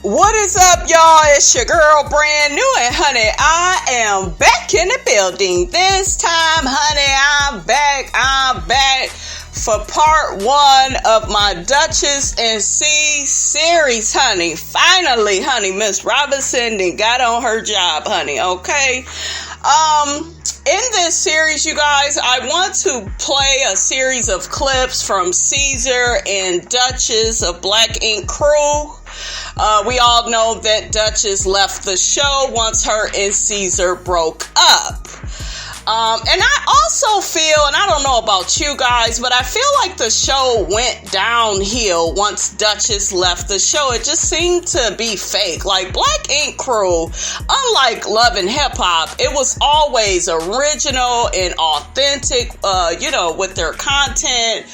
What is up, y'all? It's your girl, Brand New, and honey, I am back in the building. This time, honey, I'm back for part 1 of my Dutchess and Cease series, honey. Finally, honey, Miss Robinson done got on her job, honey, okay? In this series, you guys, I want to play a series of clips from Cease and Dutchess of Black Ink Crew. We all know that Dutchess left the show once her and Caesar broke up. And I also feel, and I don't know about you guys, but I feel like the show went downhill once Dutchess left the show. It just seemed to be fake. Like Black Ink Crew, unlike Love and Hip Hop, it was always original and authentic, with their content.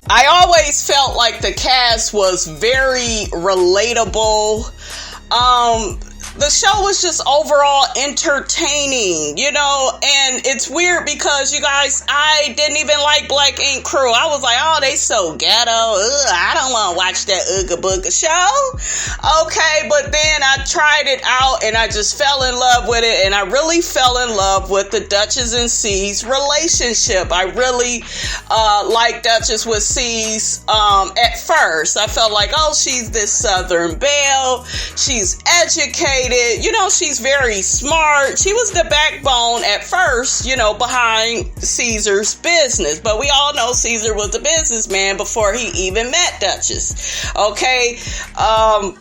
I always felt like the cast was very relatable. The show was just overall entertaining, and it's weird because, you guys, I didn't even like Black Ink Crew. I was like, oh, they so ghetto. I don't want to watch that Ooga Booga show. Okay, but then I tried it out and I just fell in love with it, and I really fell in love with the Dutchess and Cease relationship. I really liked Dutchess with Cease at first. I felt like, oh, she's this Southern belle. She's educated. She's very smart. She was the backbone at first, behind Caesar's business. But we all know Caesar was a businessman before he even met Dutchess. Okay?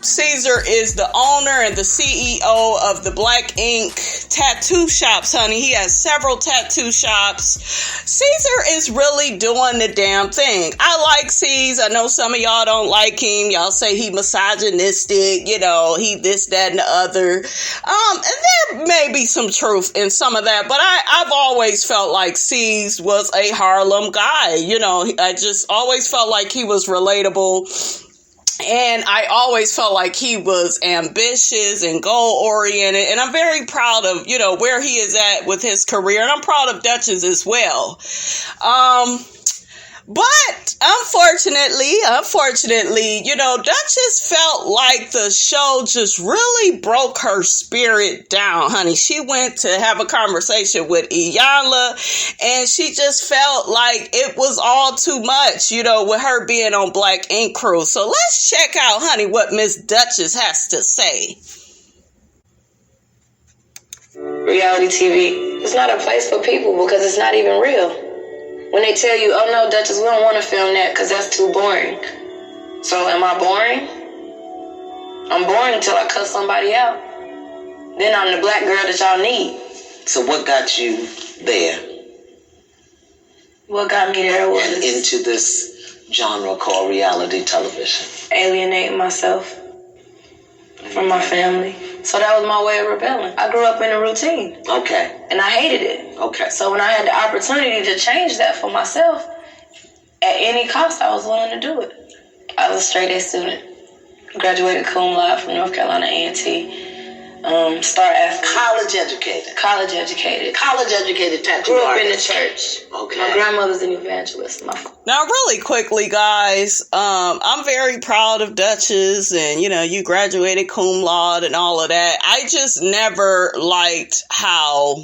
Caesar is the owner and the CEO of the Black Ink tattoo shops, honey. He has several tattoo shops. Caesar is really doing the damn thing. I like Caesar. I know some of y'all don't like him. Y'all say he misogynistic, he this, that, and the other. And there may be some truth in some of that, but I've always felt like Cease was a Harlem guy. I just always felt like he was relatable. And I always felt like he was ambitious and goal-oriented. And I'm very proud of, where he is at with his career. And I'm proud of Dutchess as well. But unfortunately, Dutchess felt like the show just really broke her spirit down, honey. She went to have a conversation with Iyanla, and she just felt like it was all too much, with her being on Black Ink Crew. So let's check out, honey, what Miss Dutchess has to say. Reality TV is not a place for people because it's not even real. When they tell you, oh no, Dutchess, we don't want to film that because that's too boring. So am I boring? I'm boring until I cut somebody out. Then I'm the black girl that y'all need. So what got you there? What got me there was... And into this genre called reality television. Alienating myself from my family. So that was my way of rebelling. I grew up in a routine. Okay. And I hated it. Okay. So when I had the opportunity to change that for myself, at any cost, I was willing to do it. I was a straight A student. Graduated cum laude from North Carolina A&T. College educated. College educated tattoo Grew up artist. in the church. Okay. My grandmother's an evangelist. Now, really quickly, guys, I'm very proud of Dutchess, and, you graduated cum laude and all of that. I just never liked how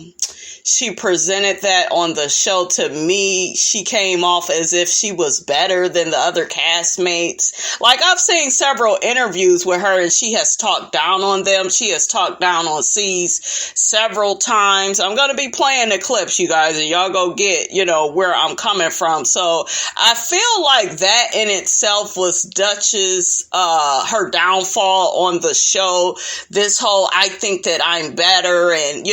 she presented that on the show. To me, she came off as if she was better than the other castmates. Like, I've seen several interviews with her, and she has talked down on them. She has talked down on Cease several times. I'm going to be playing the clips, you guys, and y'all go get, where I'm coming from. So I feel like that in itself was Dutchess, her downfall on the show. This whole, I think that I'm better, and,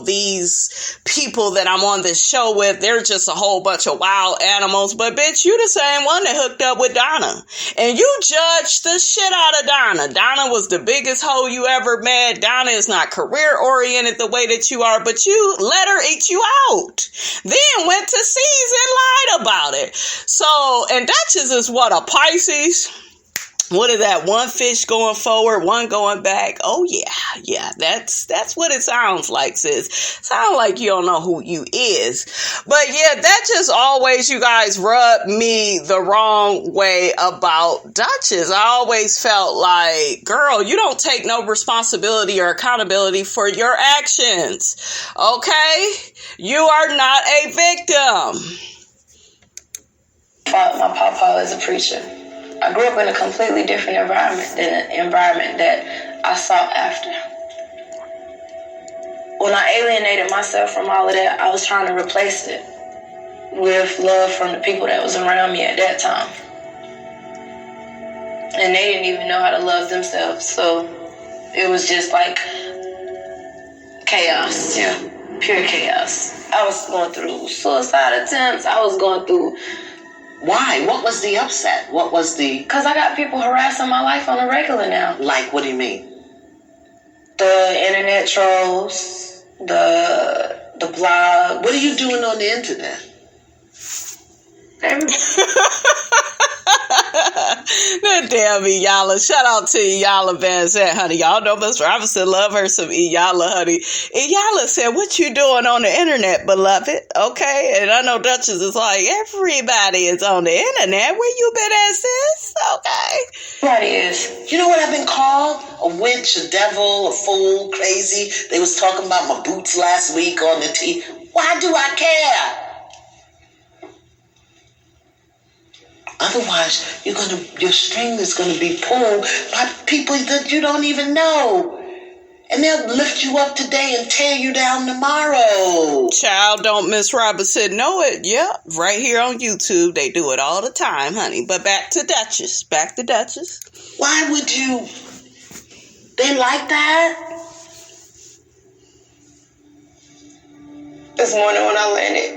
these people that I'm on this show with, they're just a whole bunch of wild animals. But bitch, you the same one that hooked up with Donna, and you judged the shit out of Donna. Donna was the biggest hoe you ever met. Donna is not career oriented the way that you are, but you let her eat you out. Then went to Cease and lied about it. So, and Dutchess is what, a Pisces? what is that? One fish going forward, one going back. Oh yeah. That's what it sounds like, sis. Sound like you don't know who you is. But yeah, that just always, you guys, rubbed me the wrong way about Dutchess. I always felt like, girl, you don't take no responsibility or accountability for your actions. Okay? You are not a victim. My papa is a preacher. I grew up in a completely different environment than the environment that I sought after. When I alienated myself from all of that, I was trying to replace it with love from the people that was around me at that time. And they didn't even know how to love themselves. So it was just like chaos. Yeah. Pure chaos. I was going through suicide attempts. I was going through... Why? What was the upset? What was the... Because I got people harassing my life on a regular now. Like, what do you mean? The internet trolls, the blog. What are you doing on the internet? That damn Iyala. Shout out to Iyala Van Zant, honey. Y'all know Miss Robinson love her some Iyala, honey. Iyala said, what you doing on the internet, beloved? Okay? And I know Dutchess is like, everybody is on the internet. Where you been at, sis? Okay? Everybody is. You know what I've been called? A witch, a devil, a fool, crazy. They was talking about my boots last week on the TV. Why do I care? Otherwise, your string is gonna be pulled by people that you don't even know. And they'll lift you up today and tear you down tomorrow. Child, don't Miss Robinson know it. Yep, right here on YouTube. They do it all the time, honey. But back to Dutchess. Why would you? They like that? This morning when I landed,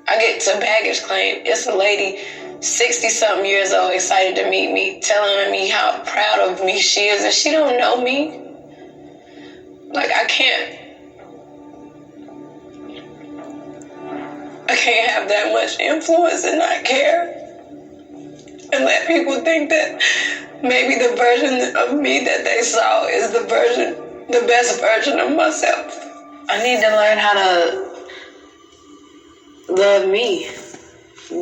I get to baggage claim. It's a lady, 60-something years old, excited to meet me, telling me how proud of me she is, and she don't know me. Like, I can't have that much influence and not care. And let people think that maybe the version of me that they saw is the best version of myself. I need to learn how to love me.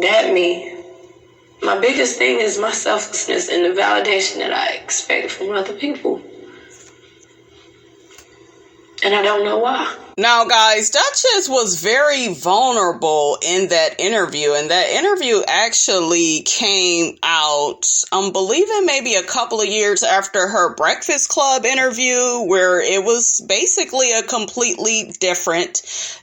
That me. My biggest thing is my selflessness and the validation that I expect from other people. And I don't know why. Now, guys, Dutchess was very vulnerable in that interview. And that interview actually came out, I'm believing maybe a couple of years after her Breakfast Club interview, where it was basically a completely different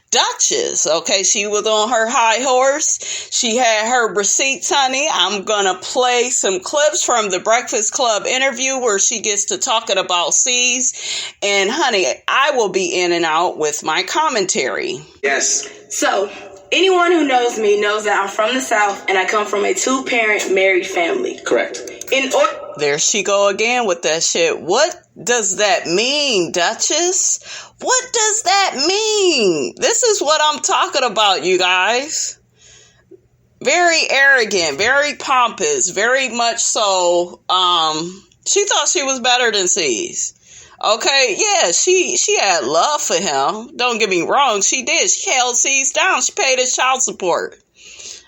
Dutchess. Okay, she was on her high horse. She had her receipts, honey. I'm gonna play some clips from the Breakfast Club interview where she gets to talking about Cease. And honey, I will be in and out with my commentary. Yes. So, anyone who knows me knows that I'm from the South and I come from a 2-parent married family. Correct. There she go again with that shit. What does that mean, Dutchess? What does that mean? This is what I'm talking about, you guys. Very arrogant, very pompous, very much so. She thought she was better than Cease. Okay, yeah, she had love for him. Don't get me wrong, she did. She held Cease down. She paid his child support.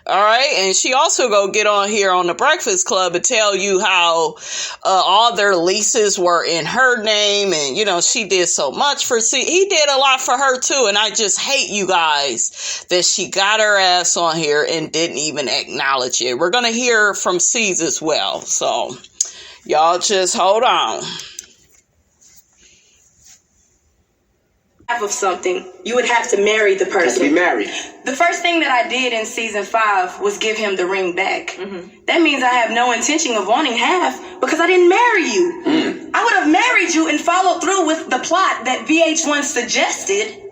All right, and she also go get on here on the Breakfast Club and tell you how all their leases were in her name, and you know she did so much for Cease. He did a lot for her too, and I just hate you guys that she got her ass on here and didn't even acknowledge it. We're gonna hear from Cease as well, so y'all just hold on. Of something, you would have to marry the person. Be married. The first thing that I did in season 5 was give him the ring back. Mm-hmm. That means I have no intention of wanting half because I didn't marry you. Mm. I would have married you and followed through with the plot that VH1 suggested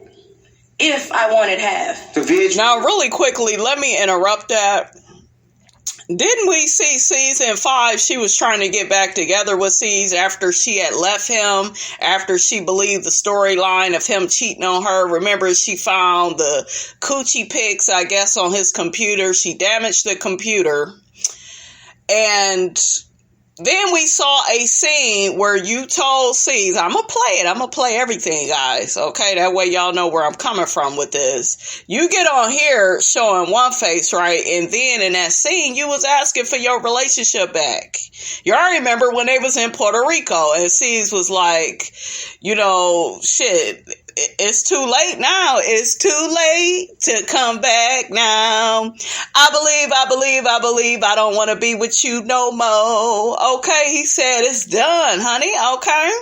if I wanted half. Now, really quickly, let me interrupt that. Didn't we see season 5? She was trying to get back together with Cease after she had left him, after she believed the storyline of him cheating on her. Remember, she found the coochie pics, I guess, on his computer. She damaged the computer. And then we saw a scene where you told Cease, I'm going to play it. I'm going to play everything, guys. Okay, that way y'all know where I'm coming from with this. You get on here showing one face, right? And then in that scene, you was asking for your relationship back. Y'all remember when they was in Puerto Rico and Cease was like, you know, shit, it's too late now. It's too late to come back now. I believe I don't want to be with you no more. Okay, he said it's done, honey. Okay.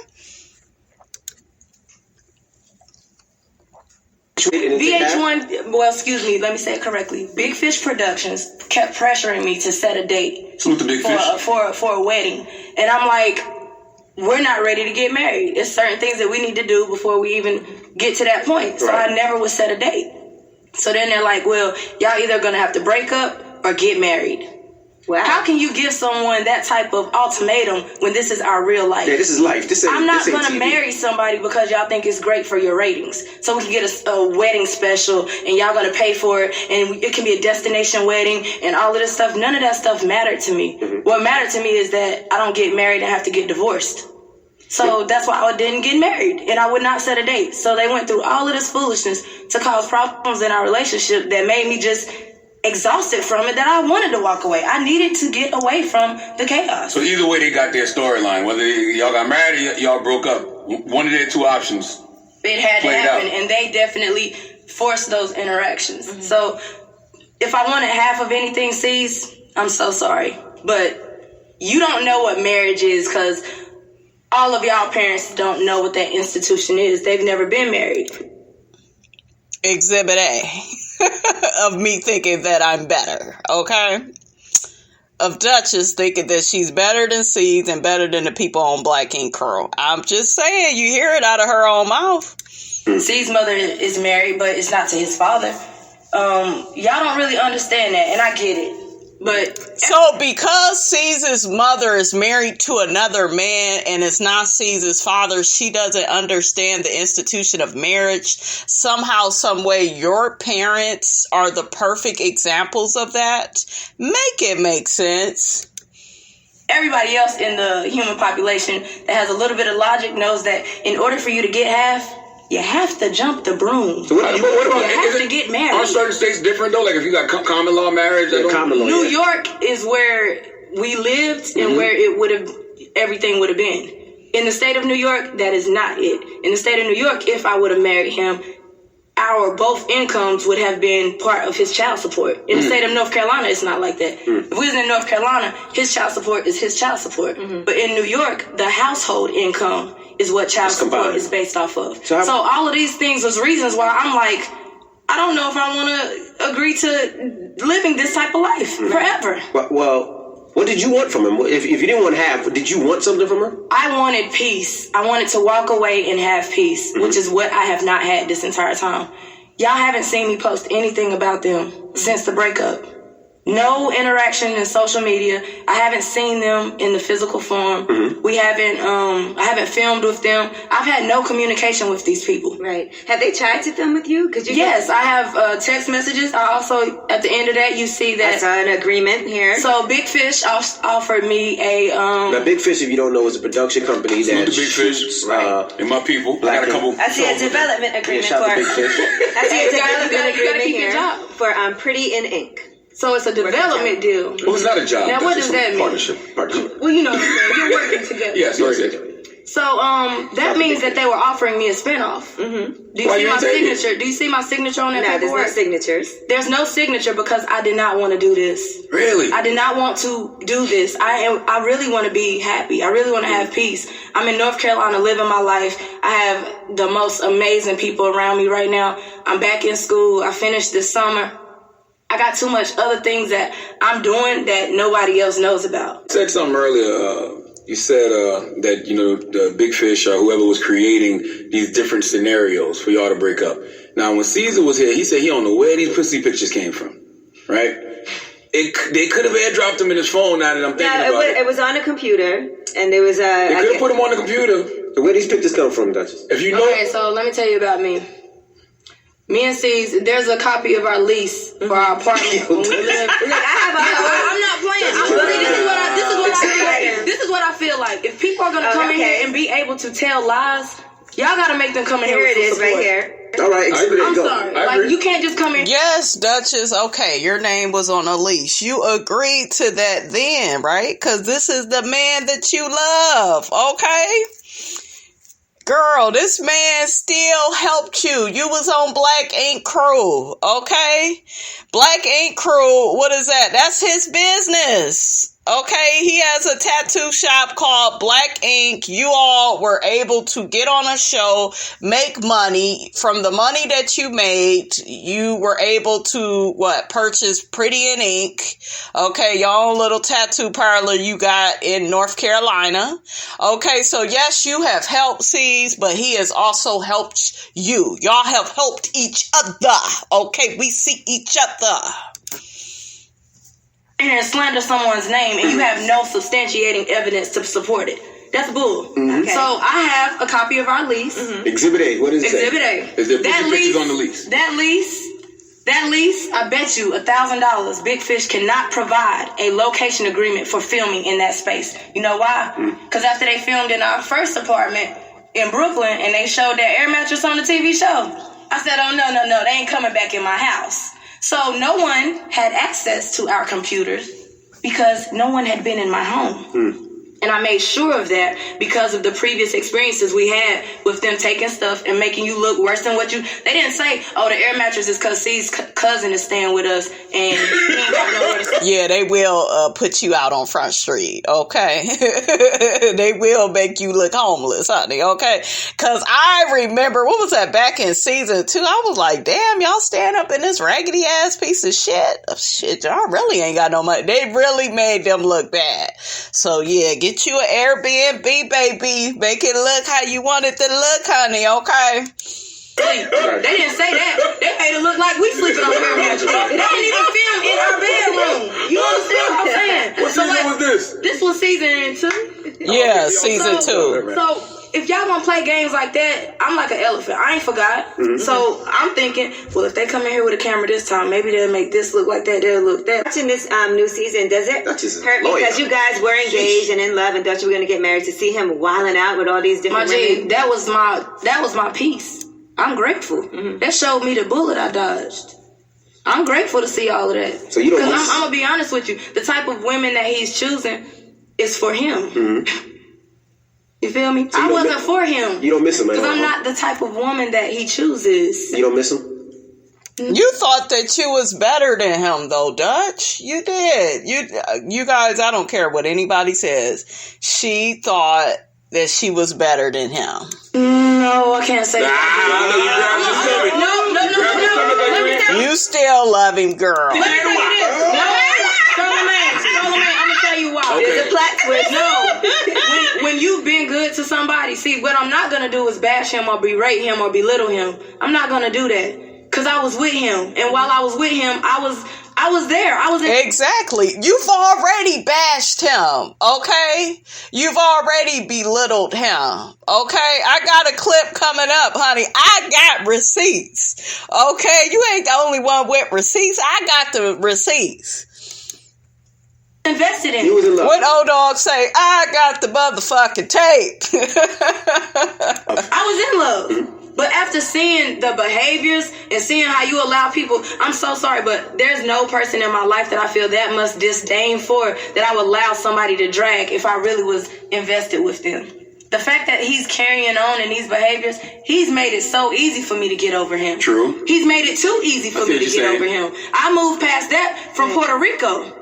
VH1, well, excuse me, let me say it correctly. Big Fish Productions kept pressuring me to set a date Salute the Big Fish. for a wedding. And I'm like, we're not ready to get married. There's certain things that we need to do before we even get to that point. So I never would set a date. So then they're like, well, y'all either going to have to break up or get married. Wow. How can you give someone that type of ultimatum when this is our real life? Yeah, this is life. I'm not going to marry somebody because y'all think it's great for your ratings. So we can get a wedding special and y'all going to pay for it and it can be a destination wedding and all of this stuff. None of that stuff mattered to me. Mm-hmm. What mattered to me is that I don't get married and have to get divorced. So that's why I didn't get married and I would not set a date. So they went through all of this foolishness to cause problems in our relationship that made me just exhausted from it, that I wanted to walk away. I needed to get away from the chaos. So either way, they got their storyline. Whether y'all got married or y'all broke up, one of their two options. It had to happen, and they definitely forced those interactions. Mm-hmm. So if I wanted half of anything, Cease, I'm so sorry. But you don't know what marriage is because all of y'all parents don't know what that institution is. They've never been married. Exhibit A. Of me thinking that I'm better, okay? Of Dutchess thinking that she's better than Cease and better than the people on Black Ink Curl. I'm just saying, you hear it out of her own mouth. Cease's mother is married, but it's not to his father. Y'all don't really understand that, and I get it. But so because Cease's mother is married to another man and it's not Cease's father, she doesn't understand the institution of marriage. Somehow, some way, your parents are the perfect examples of that. Make it make sense. Everybody else in the human population that has a little bit of logic knows that in order for you to get half, you have to jump the broom. So what about, you have to get married. Are certain states different though? Like if you got common law marriage, New York is where we lived and where everything would have been. In the state of New York, that is not it. In the state of New York, if I would have married him, our both incomes would have been part of his child support. In the state of North Carolina, it's not like that. If we was in North Carolina, his child support is his child support. But in New York, the household income is what child support is based off of. So all of these things was reasons why I'm like, I don't know if I want to agree to living this type of life forever. Well, what did you want from him? If you didn't want half, did you want something from her? I wanted peace. I wanted to walk away and have peace, which is what I have not had this entire time. Y'all haven't seen me post anything about them since the breakup. No interaction in social media. I haven't seen them in the physical form. We haven't, I haven't filmed with them. I've had no communication with these people. Right. Have they tried to film with you? Yes, I have text messages. I also, at the end of that, you see that. I saw an agreement here. So Big Fish offered me a, Now Big Fish, if you don't know, is a production company that Big Fish, and my people. I got a couple. I see a development agreement for. Big Fish. I see a development agreement here for Pretty in Ink. So it's a development deal. Well, it's not a job. Now, what does that mean? Partnership. Well, you know what I'm saying. You're working together. Yes, So, that means that they were offering me a spinoff. Do you see my signature? Do you see my signature on that paperwork? No, there's no signatures. There's no signature because I did not want to do this. Really? I did not want to do this. I really want to be happy. I really want to have peace. I'm in North Carolina living my life. I have the most amazing people around me right now. I'm back in school. I finished this summer. I got too much other things that I'm doing that nobody else knows about. You said something earlier. You said that, the Big Fish or whoever was creating these different scenarios for y'all to break up. Now, when Caesar was here, he said he don't know where these pussy pictures came from, right? They could have airdropped them in his phone now that I'm thinking about it. It was on a computer, and there was a... They could have put them on the computer. So where these pictures come from, Dutchess? If you know... Okay, so let me tell you about me. Me and Cease, there's a copy of our lease for our apartment when we live. Look, I have I'm not playing. This is what I feel like. If people are going to come in here and be able to tell lies, y'all got to make them come in here with some support. Right here. All right, exhibit I'm go. sorry. Like, you can't just come in. Yes, Duchess. Okay, your name was on a leash. You agreed to that then, right? Because this is the man that you love, okay? Girl, this man still helped you. You was on Black Ink Crew, okay? Black Ink Crew, what is that? That's his business. Okay, he has a tattoo shop called Black Ink. You all were able to get on a show, make money. From the money that you made, you were able to, purchase Pretty in Ink. Okay, your own little tattoo parlor you got in North Carolina. Okay, so yes, you have helped Cease, but he has also helped you. Y'all have helped each other. Okay, we see each other. And slander someone's name and you have no substantiating evidence to support it. That's bull. Okay. So I have a copy of our lease. Exhibit A. What is it? Exhibit A. Is there pictures on the lease? That lease, I bet you $1,000 Big Fish cannot provide a location agreement for filming in that space. You know why? Because after they filmed in our first apartment in Brooklyn and they showed that air mattress on the TV show, I said, oh, no, they ain't coming back in my house. So no one had access to our computers because no one had been in my home. And I made sure of that because of the previous experiences we had with them taking stuff and making you look worse than what you... They didn't say, oh, the air mattress is because Cease's cousin is staying with us and he ain't got nowhere to stay. Yeah, they will put you out on Front Street, okay? They will make you look homeless, honey, okay? Because I remember, what was that, back in season 2? I was like, damn, y'all stand up in this raggedy-ass piece of shit? Oh, shit, y'all really ain't got no money. They really made them look bad. So, yeah, get you an Airbnb, baby. Make it look how you want it to look, honey, okay? They didn't say that. They made it look like we sleeping on the air mattress. They didn't even film in our bedroom. You understand what I'm saying? What season was this? This was season 2. Yeah, season 2. So if y'all gonna play games like that, I'm like an elephant. I ain't forgot. So I'm thinking, well, if they come in here with a camera this time, maybe they'll make this look like that, they'll look that. Watching this new season, does it hurt because you guys were engaged and in love and thought you were going to get married, to see him wilding out with all these different women? That was my piece. I'm grateful. That showed me the bullet I dodged. I'm grateful to see all of that. So you don't. Because I'm gonna be honest with you, the type of women that he's choosing is for him. You feel me? So I wasn't for him. You don't miss him, man. Because I'm not the type of woman that he chooses. You don't miss him? You thought that you was better than him, though, Dutch. You did. You guys, I don't care what anybody says. She thought that she was better than him. No, I can't say that. No. You still love him, girl. Let me tell you this. Charlamagne, I'm going to tell you why. Okay. There's a plot twist. No. When you've been good to somebody, see, what I'm not going to do is bash him or berate him or belittle him. I'm not going to do that. Because I was with him. And while I was with him, I was there. Exactly. You've already bashed him, okay? You've already belittled him, okay? I got a clip coming up, honey. I got receipts, okay? You ain't the only one with receipts. I got the receipts. Invested in. You was in love. What old dog say? I got the motherfucking tape. I was in love. But after seeing the behaviors and seeing how you allow people, I'm so sorry, but there's no person in my life that I feel that much disdain for that I would allow somebody to drag if I really was invested with them. The fact that he's carrying on in these behaviors, he's made it so easy for me to get over him. True. He's made it too easy for me to get over him. I moved past that from Puerto Rico.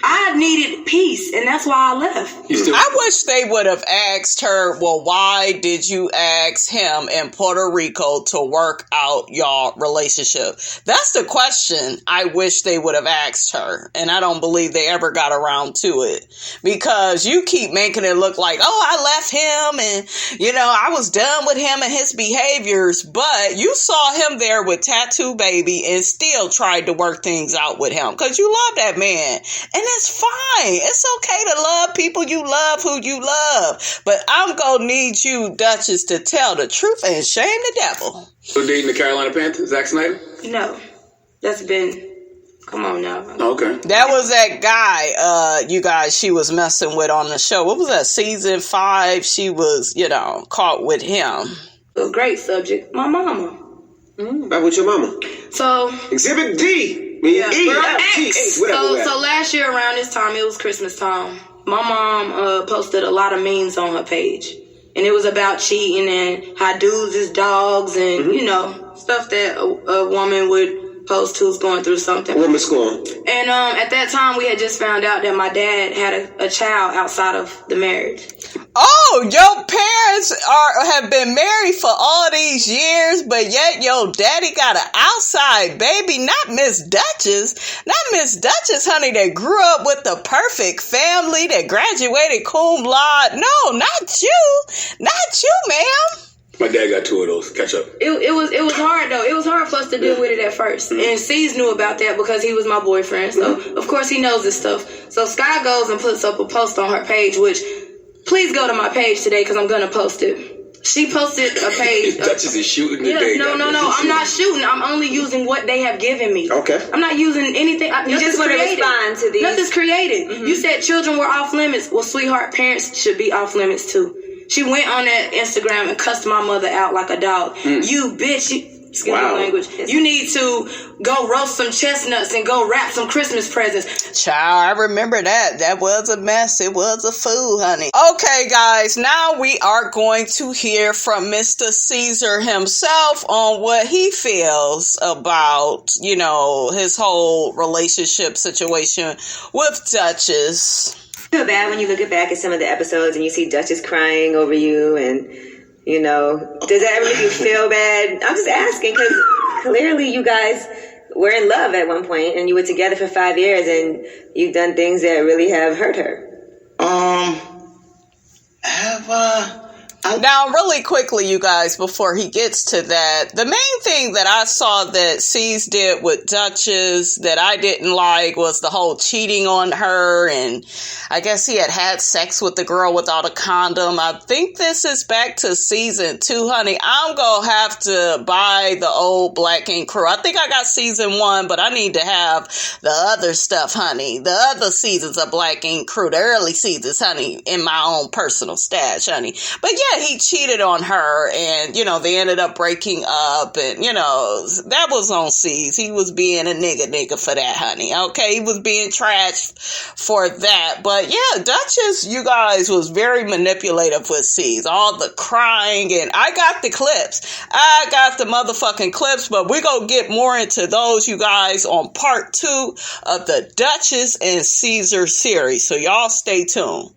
I needed peace, and that's why I left. I wish they would have asked her, well, why did you ask him in Puerto Rico to work out y'all relationship? That's the question I wish they would have asked her, and I don't believe they ever got around to it. Because you keep making it look like, oh, I left him, and, I was done with him and his behaviors, but you saw him there with Tattoo Baby and still tried to work things out with him, because you love that man. And it's fine. It's okay to love people you love who you love. But I'm going to need you, Duchess, to tell the truth and shame the devil. So dating the Carolina Panthers, Zack Snyder? No. That's been Come on now. Okay. That was that guy, you guys, she was messing with on the show. What was that, season 5? She was, caught with him. A great subject. My mama. Back with your mama. So Exhibit D. yeah, E, F, G, H, whatever. so last year around this time, it was Christmas time. My mom posted a lot of memes on her page. And it was about cheating and how dudes is dogs and, stuff that a woman would post who's going through something. Woman scorn. And at that time, we had just found out that my dad had a child outside of the marriage. Oh, your parents have been married for all these years, but yet your daddy got an outside baby. Not Miss Dutchess. Not Miss Dutchess, honey, that grew up with the perfect family, that graduated cum laude. No, not you. Not you, ma'am. My dad got 2 of those. Catch up. It was hard though. It was hard for us to deal with it at first. And Cease knew about that because he was my boyfriend. So of course he knows this stuff. So Sky goes and puts up a post on her page, which please go to my page today because I'm gonna post it. She posted a page. Dutchess is shooting today. No. I'm not shooting. I'm only using what they have given me. Okay. I'm not using anything. You just want to respond to these. Nothing's created. You said children were off limits. Well, sweetheart, parents should be off limits too. She went on that Instagram and cussed my mother out like a dog. You bitch. Excuse my language. You need to go roast some chestnuts and go wrap some Christmas presents. Child, I remember that. That was a mess. It was a fool, honey. Okay, guys, now we are going to hear from Mr. Caesar himself on what he feels about, his whole relationship situation with Dutchess. Feel bad when you look back at some of the episodes and you see Dutchess crying over you and, does that ever make you feel bad? I'm just asking because clearly you guys were in love at one point and you were together for 5 years and you've done things that really have hurt her. Now, really quickly, you guys, before he gets to that, the main thing that I saw that Cease did with Dutchess that I didn't like was the whole cheating on her, and I guess he had sex with the girl without a condom. I think this is back to season 2, honey. I'm gonna have to buy the old Black Ink Crew. I think I got season 1, but I need to have the other stuff, honey. The other seasons of Black Ink Crew, the early seasons, honey, in my own personal stash, honey. But yeah, he cheated on her and, they ended up breaking up and, that was on Cease. He was being a nigga for that, honey. Okay, he was being trashed for that. But yeah, Dutchess, you guys, was very manipulative with Cease. All the crying and I got the clips. I got the motherfucking clips, but we're going to get more into those, you guys, on part 2 of the Dutchess and Caesar series. So y'all stay tuned.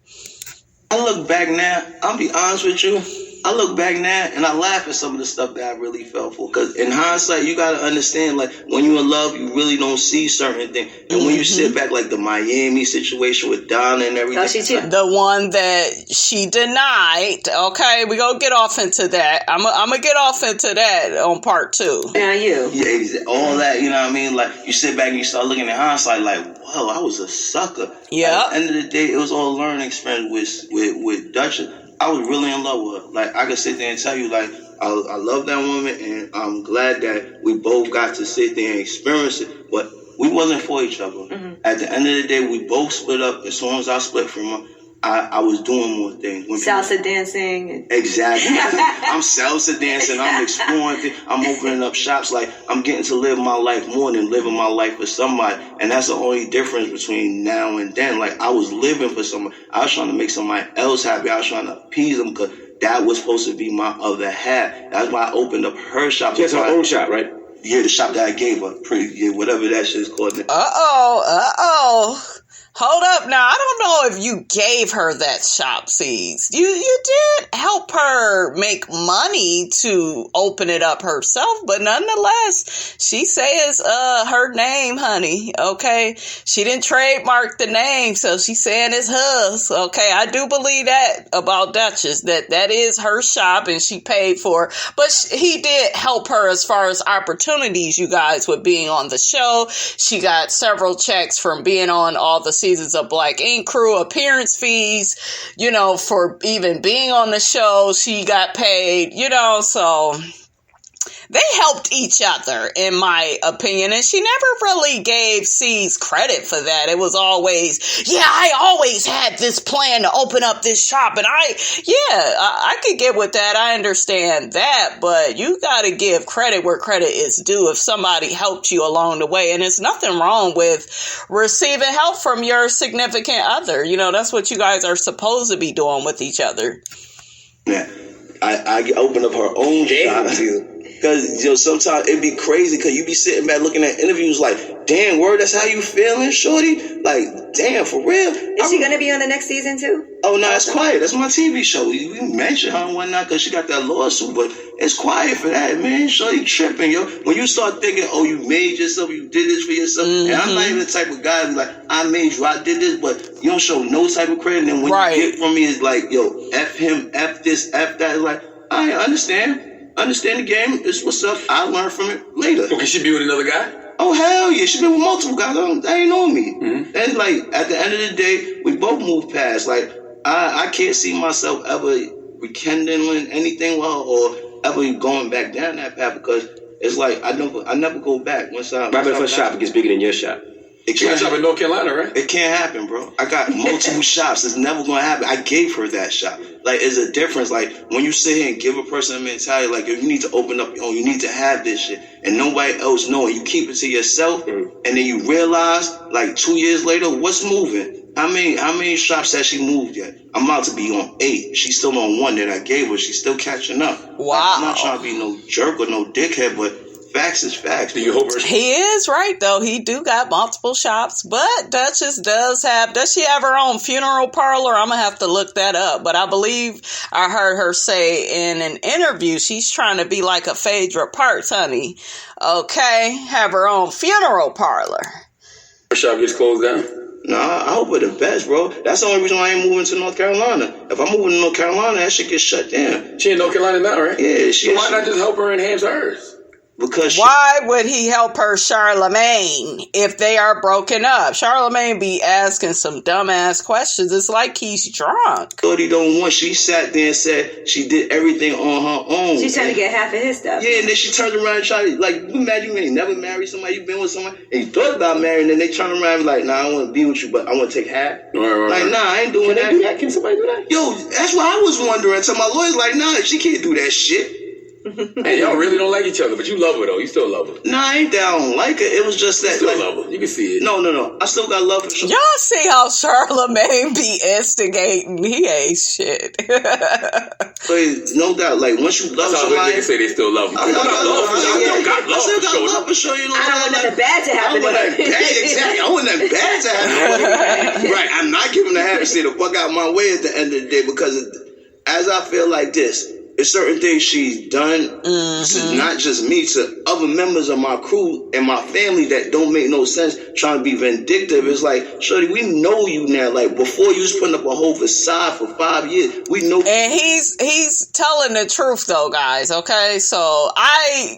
I look back now, I'll be honest with you, I look back now and I laugh at some of the stuff that I really fell for. Because in hindsight, you got to understand, like, when you're in love, you really don't see certain things. And when you sit back, like the Miami situation with Donna and everything. Oh, she too. The one that she denied. Okay, we gonna get off into that. I'm gonna get off into that on part 2. Now you. Yeah, all that, you know what I mean? Like, you sit back and you start looking in hindsight, like, whoa, I was a sucker. Yeah. At the end of the day, it was all a learning experience with Dutchess. I was really in love with her. Like, I could sit there and tell you, like, I love that woman, and I'm glad that we both got to sit there and experience it. But we wasn't for each other. At the end of the day, we both split up. As soon as I split from her, I was doing more things. Salsa dancing. Exactly. I'm salsa dancing. I'm exploring things. I'm opening up shops. Like, I'm getting to live my life more than living my life for somebody. And that's the only difference between now and then. Like, I was living for somebody. I was trying to make somebody else happy. I was trying to appease them because that was supposed to be my other half. That's why I opened up her shop. She has her own shop, right? Yeah, the shop that I gave her. Whatever that shit is called. Hold up now. I don't know if you gave her that shop, Cease. You did help her make money to open it up herself, but nonetheless, she says her name, honey. Okay, she didn't trademark the name, so she's saying it's hers. Okay, I do believe that about Dutchess, that is her shop and she paid for it. But he did help her as far as opportunities, you guys, with being on the show. She got several checks from being on all the seasons of Black Ink Crew, appearance fees, for even being on the show. She got paid, so they helped each other, in my opinion. And she never really gave Cease credit for that. It was always, I always had this plan to open up this shop. And I could get with that. I understand that. But you got to give credit where credit is due if somebody helped you along the way. And there's nothing wrong with receiving help from your significant other. That's what you guys are supposed to be doing with each other. Yeah. I opened up her own shop. Because, sometimes it'd be crazy because you be sitting back looking at interviews like, damn, word, that's how you feeling, shorty? Like, damn, for real? Is she going to be on the next season, too? Oh, no, it's quiet. That's my TV show. We mentioned her and whatnot because she got that lawsuit, but it's quiet for that, man. Shorty tripping, yo. When you start thinking, oh, you made yourself, you did this for yourself, and I'm not even the type of guy who's like, I made you, I did this, but you don't show no type of credit, and then when you get from me, it's like, yo, F him, F this, F that. It's like, I understand the game. It's what's up. I learned from it later. Well, can she be with another guy? Oh, hell yeah. She been with multiple guys. That ain't on me. Mm-hmm. And, like, at the end of the day, we both moved past. Like, I can't see myself ever rekindling anything with her or ever going back down that path because it's like I never go back. Once her shop gets bigger than your shop. It can't happen in North Carolina, right? It can't happen, bro. I got multiple shops. It's never going to happen. I gave her that shop. Like, it's a difference. Like, when you sit here and give a person a mentality, like, yo, you need to open up your own. You need to have this shit. And nobody else know. And you keep it to yourself. And then you realize, like, 2 years later, what's moving? How many shops has she moved yet? I'm about to be on 8. She's still on 1 that I gave her. She's still catching up. Wow. I'm not trying to be no jerk or no dickhead, but facts is facts. Do you hope her? He is right, though. He do got multiple shops, but Duchess does she have her own funeral parlor? I'm going to have to look that up, but I believe I heard her say in an interview she's trying to be like a Phaedra Parks, honey. Okay? Have her own funeral parlor. Her shop gets closed down. Nah, I hope for the best, bro. That's the only reason why I ain't moving to North Carolina. If I'm moving to North Carolina, that shit gets shut down. She in North Carolina now, right? Yeah, so why not just help her enhance hers? Because why would he help her, Charlemagne, if they are broken up? Charlemagne be asking some dumbass questions. It's like he's drunk. Shorty don't want. She sat there and said she did everything on her own. She's trying to get half of his stuff. Yeah, and then she turned around and tried to, like, you imagine you ain't never married somebody, you've been with someone, and you thought about marrying, and then they turn around and like, nah, I want to be with you, but I want to take half. Right. Nah, I ain't doing that. Can they do that? Can somebody do that? Yo, that's what I was wondering. So my lawyer's like, nah, she can't do that shit. Hey, y'all really don't like each other, but you love her though. You still love her. Nah, I ain't that I don't like her. It was just that. You still love her. You can see it. No. I still got love for her. Y'all see how Charlemagne be instigating? He ain't shit. But no doubt, like once you love somebody, niggas say they still love you. I still got love for sure. You know, I don't want nothing bad to happen. Exactly. I want nothing bad to happen. Right. I'm not giving the habit to stay the fuck out my way at the end of the day because as I feel like this. It's certain things she's done to not just me, to other members of my crew and my family that don't make no sense, trying to be vindictive. It's like, shorty, we know you now. Like, before you was putting up a whole facade for 5 years, we know. And he's telling the truth, though, guys, okay? So, I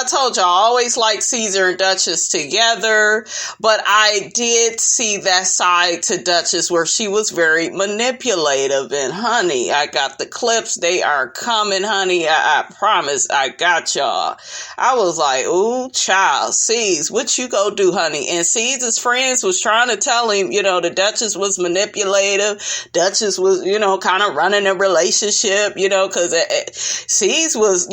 told y'all, I always liked Caesar and Dutchess together, but I did see that side to Dutchess where she was very manipulative, and honey, I got the clips. They are coming, honey. I promise I got y'all. I was like, ooh, child, Cease, what you go do, honey? And Cease's friends was trying to tell him, the Duchess was manipulative. Duchess was, kind of running a relationship, because Cease was,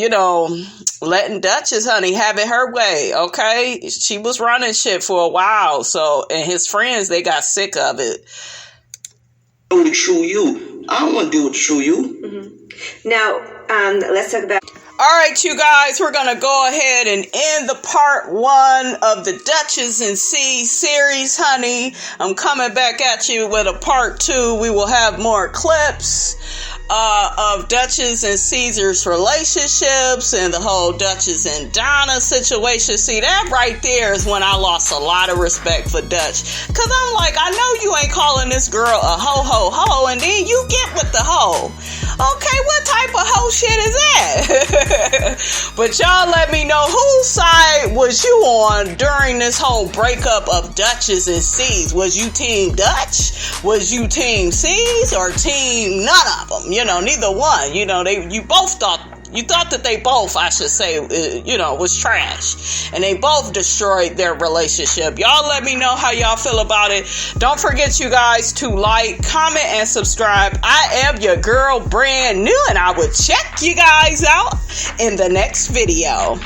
letting Duchess, honey, have it her way, okay? She was running shit for a while. So, and his friends, they got sick of it. The true you. I don't want to deal with the true you. Mm-hmm. Now, let's talk about. All right, you guys, we're going to go ahead and end the part 1 of the Dutchess and Cease series, honey. I'm coming back at you with a part 2. We will have more clips of Dutchess and Caesar's relationships and the whole Dutchess and Donna situation. See, that right there is when I lost a lot of respect for Dutch. Because I'm like, I know you ain't calling this girl a ho, and then you get with the hoe. Okay, what type of hoe shit is that? But y'all let me know, whose side was you on during this whole breakup of Dutchess and Cease? Was you team Dutch? Was you team Cease? Or team none of them? Neither one. You both thought You thought that they both, I should say, was trash. And they both destroyed their relationship. Y'all let me know how y'all feel about it. Don't forget, you guys, to like, comment, and subscribe. I am your girl, brand new, and I will check you guys out in the next video.